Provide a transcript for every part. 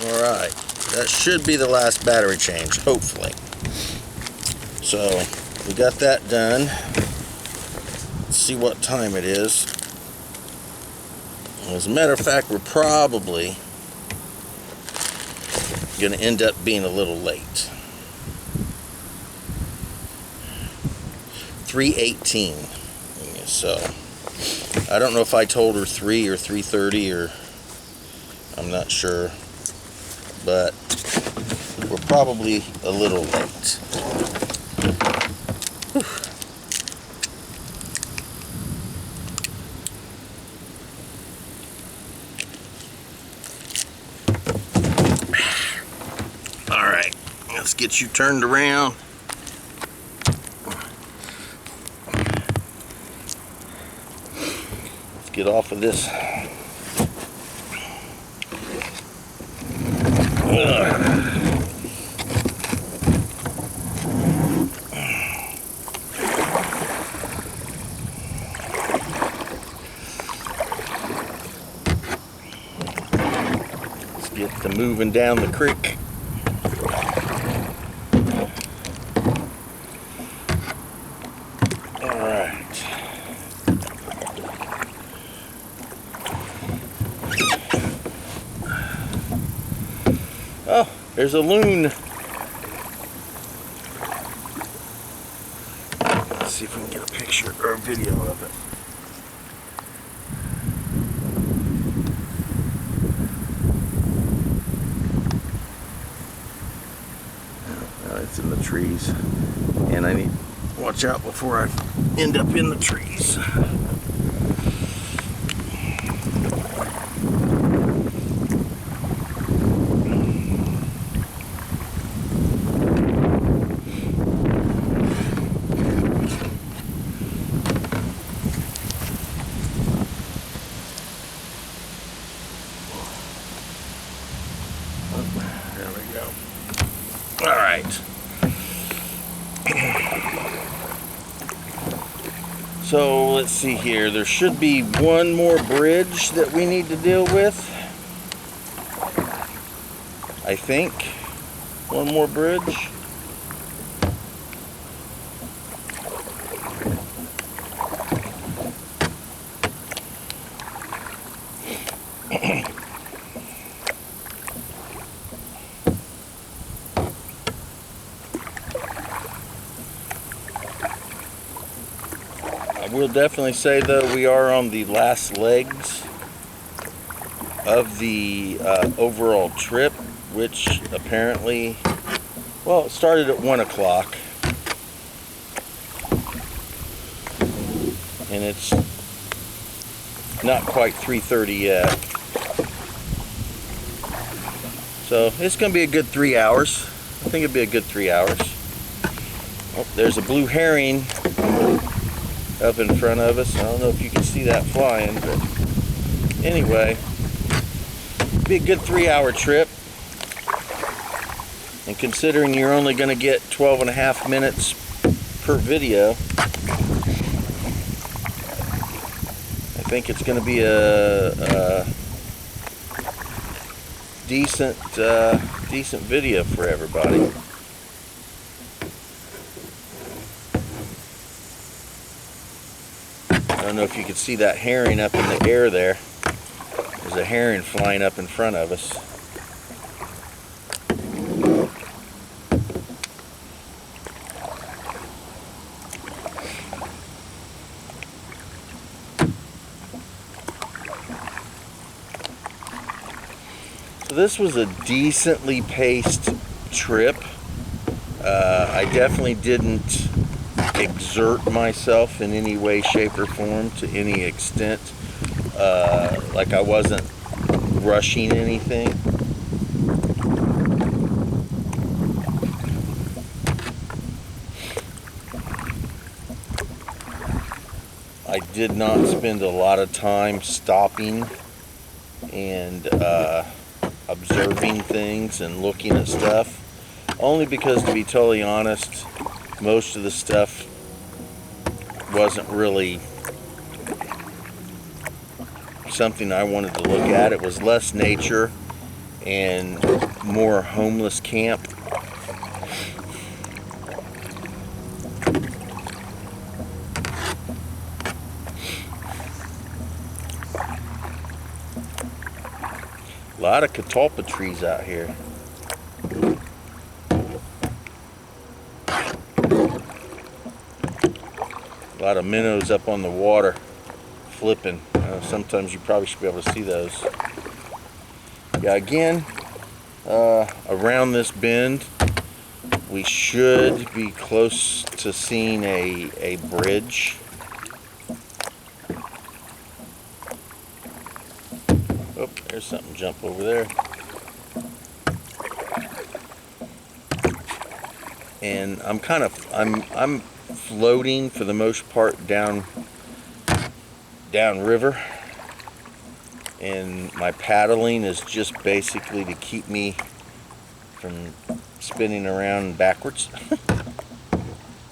Alright, that should be the last battery change, hopefully. So, we got that done. Let's see what time it is. As a matter of fact, we're probably going to end up being a little late. 3:18. So, I don't know if I told her 3 or 3:30 or I'm not sure, but we're probably a little late. Whew. All right, let's get you turned around. Let's get off of this. Let's get to moving down the creek. All right. Oh, there's a loon. Let's see if we can get a picture or a video of it. Oh, it's in the trees. And I need to watch out before I end up in the trees. There we go. All right. So let's see here. There should be one more bridge that we need to deal with. I think. One more bridge. I will definitely say, though, we are on the last legs of the overall trip, which apparently, well, it started at 1 o'clock, and it's not quite 3:30 yet. So it's going to be a good 3 hours. I think it'll be a good 3 hours. Oh, there's a blue herring up in front of us. I don't know if you can see that flying, but anyway, be a good 3-hour trip. And considering you're only going to get 12.5 minutes per video, I think it's going to be a decent video for everybody. I don't know if you can see that herring up in the air there. There's a herring flying up in front of us. So this was a decently paced trip. I definitely didn't exert myself in any way, shape, or form to any extent. Like I wasn't rushing anything. I did not spend a lot of time stopping and observing things and looking at stuff, only because, to be totally honest, most of the stuff wasn't really something I wanted to look at. It was less nature and more homeless camp. A lot of catalpa trees out here. A lot of minnows up on the water flipping. Sometimes you probably should be able to see those. Yeah, again, around this bend, we should be close to seeing a bridge. Oh, there's something jump over there. And I'm floating for the most part down river, and my paddling is just basically to keep me from spinning around backwards.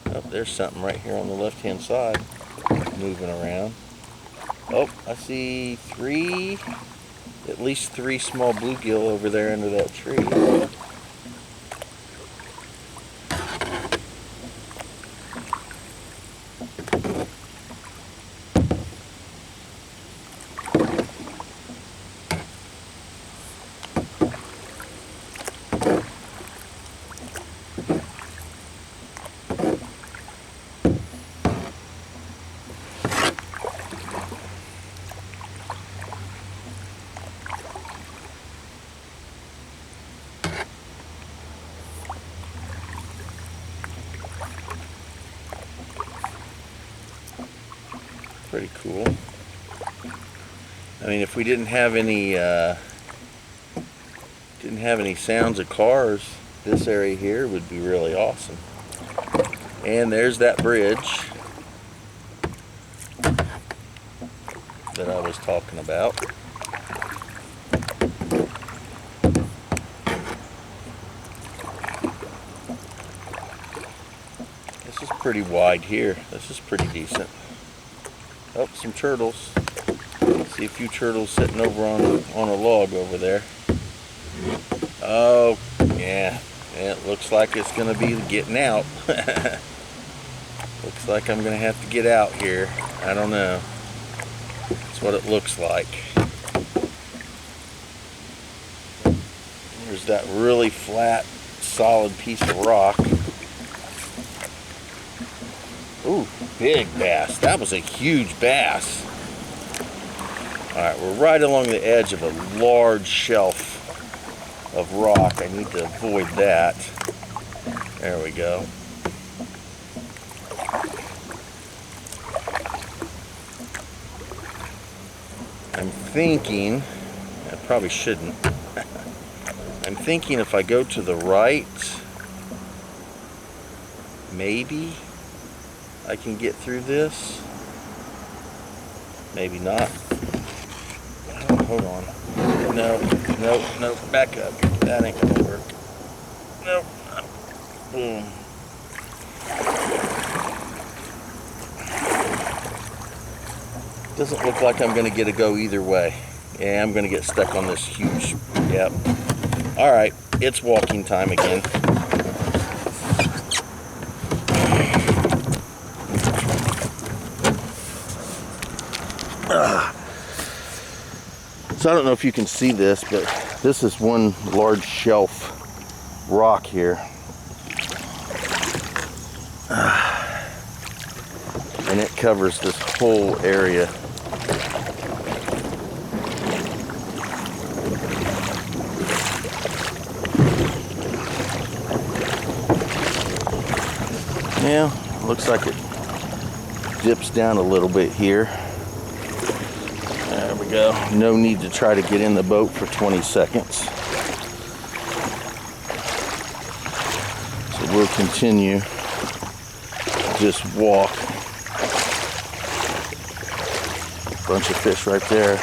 Oh, there's something right here on the left hand side moving around. Oh, I see at least three small bluegill over there under that tree. Pretty cool. I mean, if we didn't have any sounds of cars, this area here would be really awesome. And there's that bridge that I was talking about. This is pretty wide here. This is pretty decent. Oh, some turtles. See a few turtles sitting over on a log over there. Oh, yeah. It looks like it's going to be getting out. Looks like I'm going to have to get out here. I don't know. That's what it looks like. There's that really flat, solid piece of rock. Ooh, big bass. That was a huge bass. Alright, we're right along the edge of a large shelf of rock. I need to avoid that. There we go. I'm thinking, I probably shouldn't. I'm thinking if I go to the right, maybe I can get through this. Maybe not. Oh, hold on. No, back up. That ain't gonna work. Nope. Boom. Doesn't look like I'm gonna get a go either way. Yeah, I'm gonna get stuck on this huge, yep. Alright, it's walking time again. So I don't know if you can see this, but this is one large shelf rock here. And it covers this whole area. Yeah, looks like it dips down a little bit here. There we go. No need to try to get in the boat for 20 seconds. So we'll continue to just walk. Bunch of fish right there.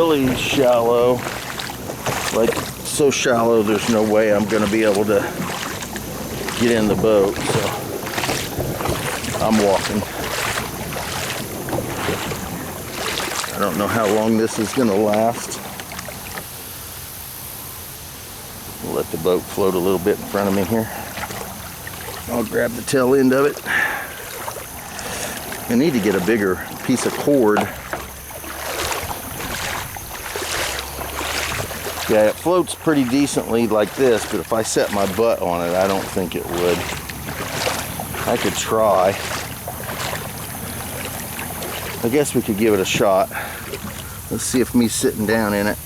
really shallow, like so shallow there's no way I'm gonna be able to get in the boat, so I'm walking. I don't know how long this is gonna last. We'll let the boat float a little bit in front of me here. I'll grab the tail end of it. I need to get a bigger piece of cord. Yeah, it floats pretty decently like this, but if I set my butt on it, I don't think it would. I could try. I guess we could give it a shot. Let's see if me sitting down in it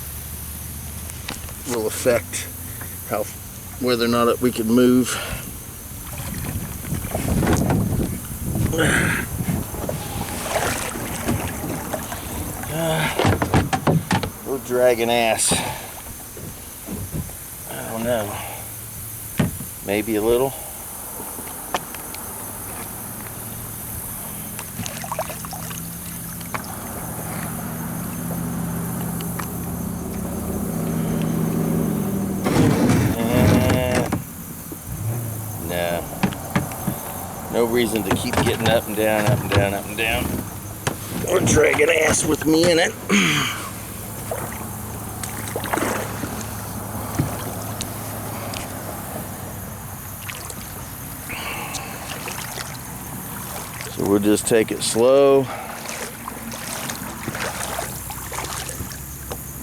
will affect whether or not we can move. Little dragging ass. I don't know. Maybe a little. No. No reason to keep getting up and down, up and down, up and down. Or dragging ass with me in it. So we'll just take it slow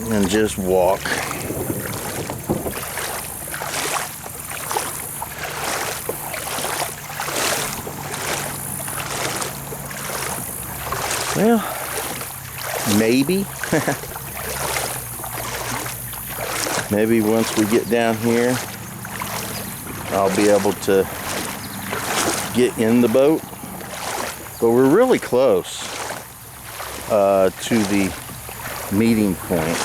and just walk. Well, maybe. Maybe once we get down here, I'll be able to get in the boat. But we're really close to the meeting point.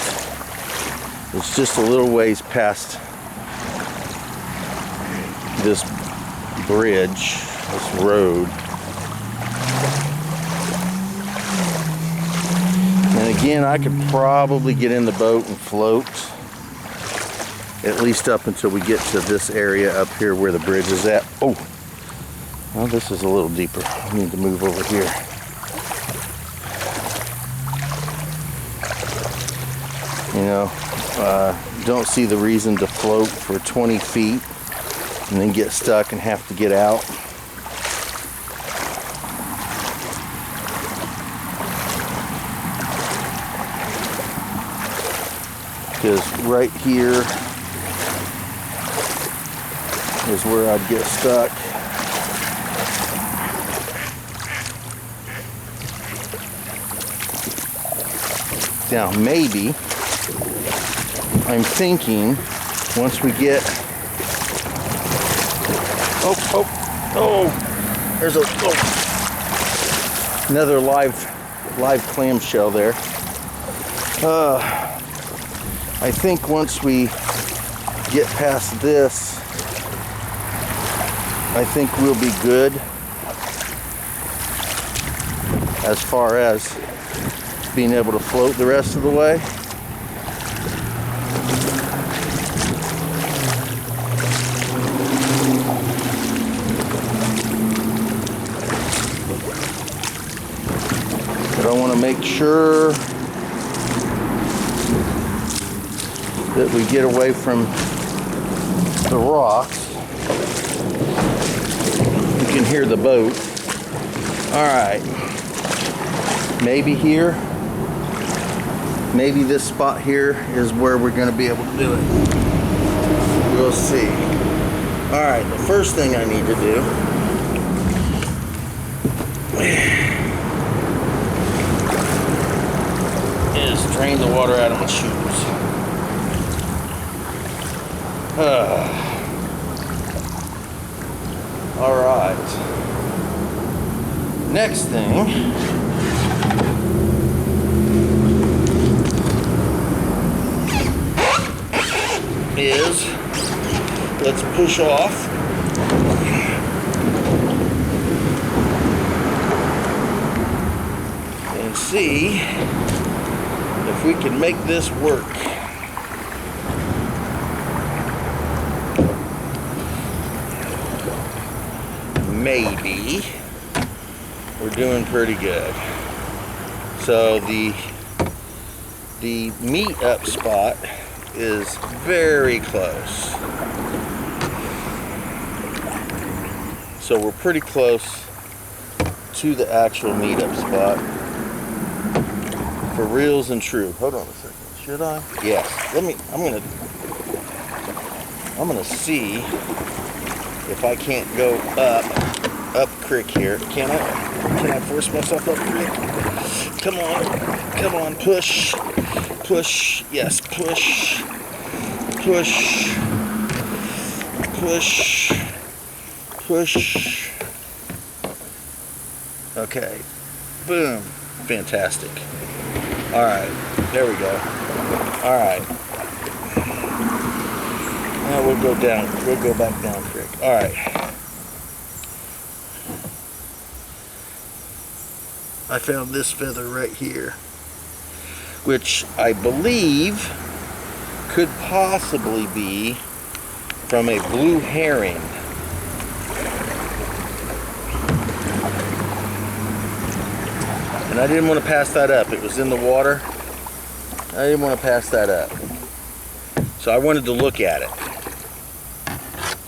It's just a little ways past this bridge, this road. And again, I could probably get in the boat and float, at least up until we get to this area up here where the bridge is at. Oh, well, this is a little deeper. I need to move over here. You know, don't see the reason to float for 20 feet and then get stuck and have to get out. Because right here is where I'd get stuck. Now maybe, I'm thinking, once we get, there's another live clamshell there. I think once we get past this, I think we'll be good as far as being able to float the rest of the way. But I want to make sure that we get away from the rocks. You can hear the boat. All right, maybe here, maybe this spot here is where we're going to be able to do it. We'll see. All right, the first thing I need to do is drain the water out of my shoes. All right. Next thing is, let's push off. And see if we can make this work. Maybe. We're doing pretty good. So the meet-up spot is very close. So we're pretty close to the actual meet-up spot. For reals and true. Hold on a second. Should I? Yes. I'm gonna see if I can't go up creek here. Can I force myself up creek? Come on, push, yes, push, okay, boom, fantastic. All right, there we go. All right, now we'll go back down creek. All right. I found this feather right here, which I believe could possibly be from a blue herring. And I didn't want to pass that up. It was in the water. I didn't want to pass that up. So I wanted to look at it.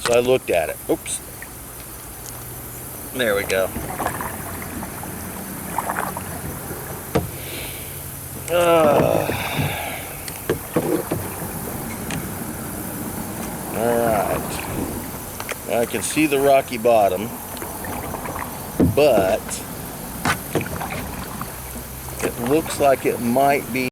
So I looked at it. Oops. There we go. Alright. I can see the rocky bottom, but it looks like it might be